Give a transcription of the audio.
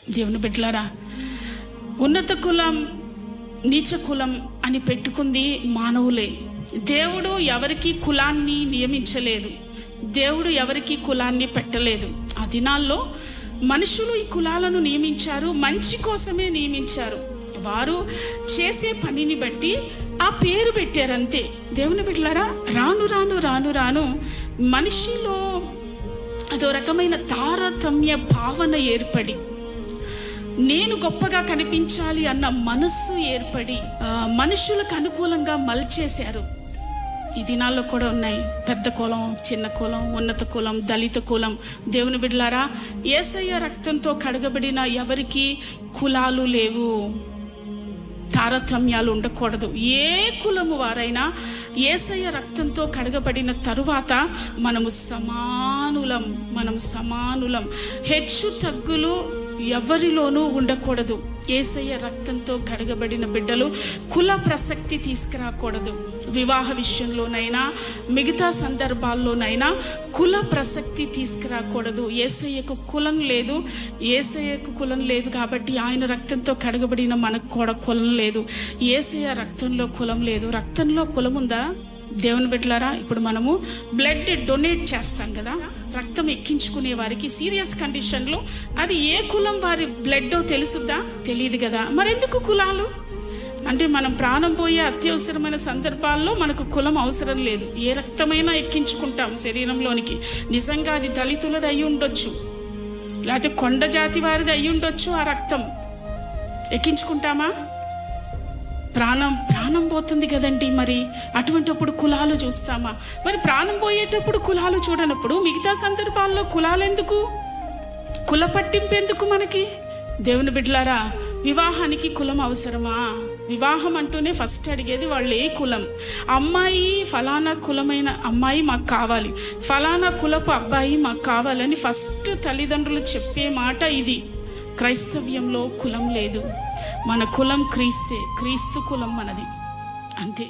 దేవుని బిడ్డలారా, ఉన్నత కులం నీచ కులం అని పెట్టుకుంది మానవులే. దేవుడు ఎవరికి కులాన్ని నియమించలేదు, దేవుడు ఎవరికి కులాన్ని పెట్టలేదు. ఆ దినాల్లో మనుషులు ఈ కులాలను నియమించారు, మంచి కోసమే నియమించారు. వారు చేసే పనిని బట్టి ఆ పేరు పెట్టారంతే. దేవుని బిడ్డలారా, రాను రాను రాను రాను మనిషిలో అదో రకమైన తారతమ్య భావన ఏర్పడి, నేను గొప్పగా కనిపించాలి అన్న మనస్సు ఏర్పడి మనుషులకు అనుకూలంగా మలిచేశారు. ఈ దినాల్లో కూడా ఉన్నాయి. పెద్ద కులం, చిన్న కులం, ఉన్నత కులం, దళిత కులం. దేవుని బిడ్డలారా, యేసయ్య రక్తంతో కడగబడిన ఎవరికి కులాలు లేవు, తారతమ్యాలు ఉండకూడదు. ఏ కులము వారైనా యేసయ్య రక్తంతో కడగబడిన తరువాత మనం సమానులం. హెచ్చు తగ్గులు ఎవరిలోనూ ఉండకూడదు. యేసయ్య రక్తంతో కడగబడిన బిడ్డలు కుల ప్రసక్తి తీసుకురాకూడదు. వివాహ విషయంలోనైనా మిగతా సందర్భాల్లోనైనా కుల ప్రసక్తి తీసుకురాకూడదు. యేసయ్యకు కులం లేదు కాబట్టి ఆయన రక్తంతో కడగబడిన మనకు కూడా కులం లేదు. యేసయ్య రక్తంలో కులం లేదు. రక్తంలో కులం ఉందా? దేవుని బిడ్డలారా, ఇప్పుడు మనము బ్లడ్ డొనేట్ చేస్తాం కదా, రక్తం ఎక్కించుకునే వారికి సీరియస్ కండిషన్లో అది ఏ కులం వారి బ్లడ్డో తెలుసుద్దా? తెలియదు కదా. మరెందుకు కులాలు? అంటే మనం ప్రాణం పోయే అత్యవసరమైన సందర్భాల్లో మనకు కులం అవసరం లేదు, ఏ రక్తమైనా ఎక్కించుకుంటాం శరీరంలోనికి. నిజంగా అది దళితులది అయి ఉండొచ్చు, లేకపోతే కొండ జాతి వారిది అయి ఉండొచ్చు. ఆ రక్తం ఎక్కించుకుంటామా? ప్రాణం పోతుంది కదండి. మరి అటువంటిప్పుడు కులాలు చూస్తామా? మరి ప్రాణం పోయేటప్పుడు కులాలు చూడనప్పుడు మిగతా సందర్భాల్లో కులాలు ఎందుకు? కుల పట్టింపు ఎందుకు మనకి? దేవుని బిడ్డలారా, వివాహానికి కులం అవసరమా? వివాహం అంటూనే ఫస్ట్ అడిగేది వాళ్ళు ఏ కులం. అమ్మాయి ఫలానా కులమైన అమ్మాయి మాకు కావాలి, ఫలానా కులపు అబ్బాయి మాకు కావాలని ఫస్ట్ తల్లిదండ్రులు చెప్పే మాట ఇది. క్రైస్తవ్యంలో కులం లేదు. మన కులం క్రీస్తే, క్రీస్తు కులం మనది, అంతే.